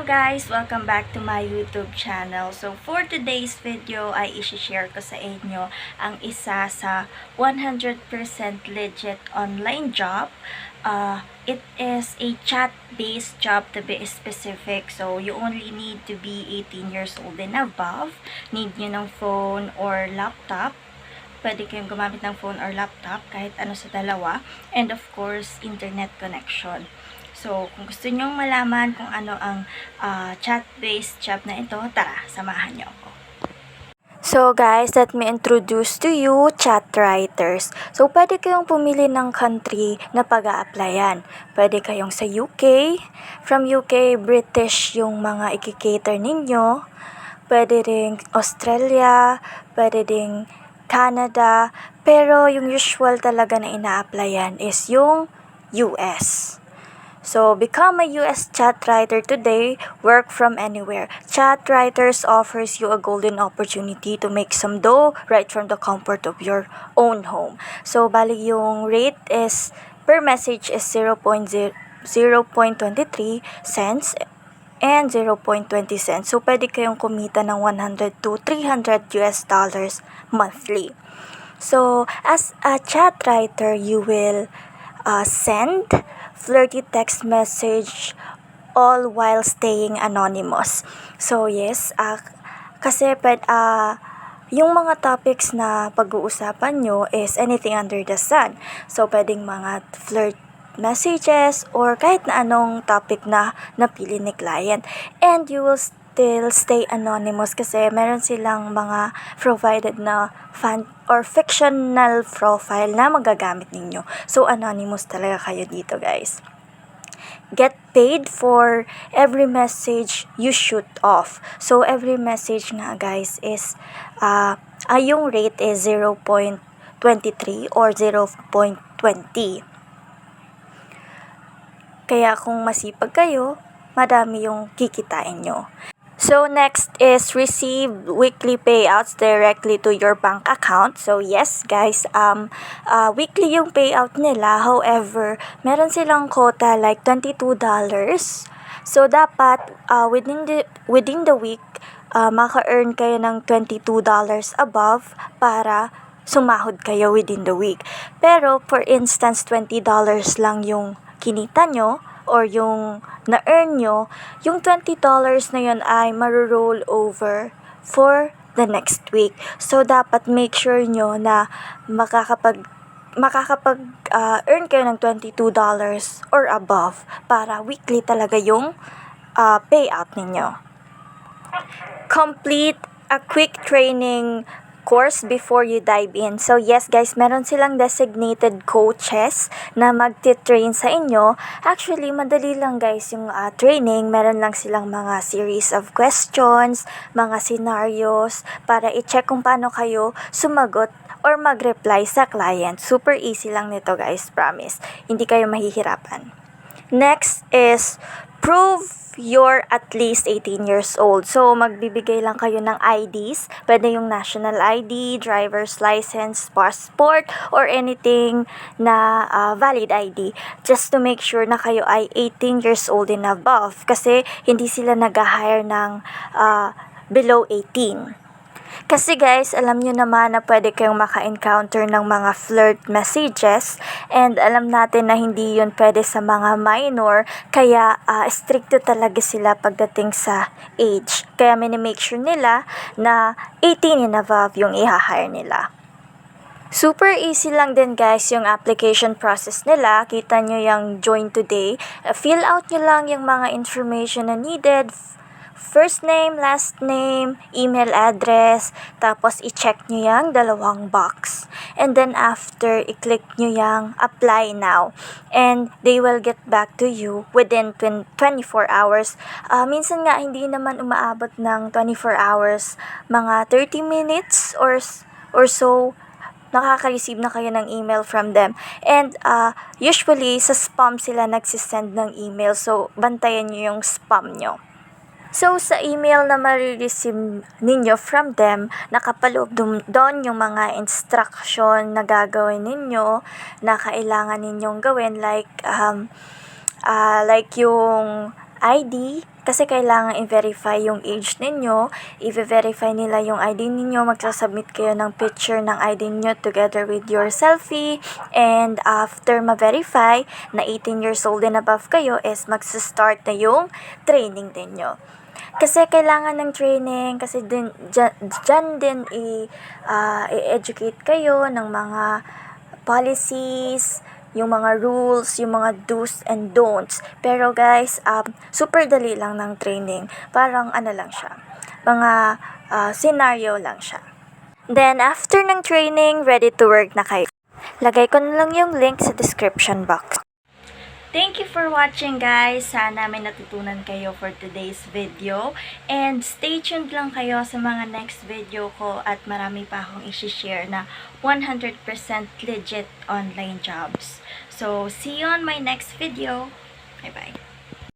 guys! Welcome back to my YouTube channel. So for today's video ay i-share ko sa inyo ang isa sa 100% legit online job. It is a chat-based job to be specific. So you only need to be 18 years old and above. Need nyo ng phone or laptop. Pwede kayong gumamit ng phone or laptop kahit ano sa dalawa. And of course, internet connection. So, kung gusto nyong malaman kung ano ang chat-based job na ito, tara, samahan nyo ako. So guys, let me introduce to you chat writers. So, pwede kayong pumili ng country na pag-a-applyan. Pwede kayong sa UK. From UK, British yung mga i-cater ninyo. Pwede rin Australia. Pwede rin Canada. Pero yung usual talaga na ina-applyan is yung US. So, become a US chat writer today, work from anywhere. Chat writers offers you a golden opportunity to make some dough right from the comfort of your own home. So, bali yung rate is, per message is 0.23 cents and 0.20 cents. So, pwede kayong kumita ng 100 to 300 US dollars monthly. So, as a chat writer, you will send flirty text message all while staying anonymous. So yes, kasi yung mga topics na pag-uusapan nyo is anything under the sun. So pwedeng mga flirt messages or kahit na anong topic na napili ni client. And you will still stay anonymous kasi meron silang mga provided na fan or fictional profile na magagamit ninyo. So, anonymous talaga kayo dito, guys. Get paid for every message you shoot off. So, every message nga, guys, is, yung rate is 0.23 or 0.20. Kaya kung masipag kayo, madami yung kikitain nyo. So, next is receive weekly payouts directly to your bank account. So, yes, guys, weekly yung payout nila. However, meron silang quota like $22. So, dapat within the week, maka-earn kayo ng $22 above para sumahod kayo within the week. Pero, for instance, $20 lang yung kinita nyo or yung na-earn nyo, yung $20 na yun ay maru-roll over for the next week. So, dapat make sure nyo na makakapag-earn kayo ng $22 or above para weekly talaga yung payout ninyo. Complete a quick training course before you dive in. So yes guys, meron silang designated coaches na magti-train sa inyo. Actually, madali lang guys yung training. Meron lang silang mga series of questions, mga scenarios para i-check kung paano kayo sumagot or mag-reply sa client. Super easy lang nito guys, promise. Hindi kayo mahihirapan. Next is prove you're at least 18 years old. So, magbibigay lang kayo ng IDs. Pwede yung national ID, driver's license, passport, or anything na valid ID. Just to make sure na kayo ay 18 years old and above. Kasi, hindi sila nag-hire ng below 18. Kasi guys, alam nyo naman na pwede kayong maka-encounter ng mga flirt messages and alam natin na hindi yun pwede sa mga minor kaya stricto talaga sila pagdating sa age. Kaya minimake sure nila na 18 and above yung i-hire nila. Super easy lang din guys yung application process nila. Kita nyo yung join today. Fill out nyo lang yung mga information na needed. First name, last name, email address, tapos i-check nyo yung dalawang box. And then after, i-click nyo yung apply now. And they will get back to you within 24 hours. Minsan nga, hindi naman umaabot ng 24 hours. Mga 30 minutes or so, nakaka-receive na kayo ng email from them. And usually, sa spam sila nagsisend ng email. So, bantayan nyo yung spam nyo. So, sa email na marireceive ninyo from them, nakapaloob doon yung mga instruction na gagawin ninyo na kailangan ninyong gawin like yung ID, Kasi kailangan i-verify yung age ninyo, i-verify nila yung ID ninyo, magsasubmit kayo ng picture ng ID ninyo together with your selfie, and after ma-verify na 18 years old and above kayo is magsa-start na yung training ninyo. Kasi kailangan ng training, kasi dyan din i-educate kayo ng mga policies, yung mga rules, yung mga do's and don'ts. Pero guys, super dali lang ng training. Parang ano lang siya, mga scenario lang siya. Then, after ng training, ready to work na kayo. Lagay ko na lang yung link sa description box. Thank you for watching, guys. Sana may natutunan kayo for today's video. And stay tuned lang kayo sa mga next video ko at marami pa akong isi-share na 100% legit online jobs. So, see you on my next video. Bye-bye.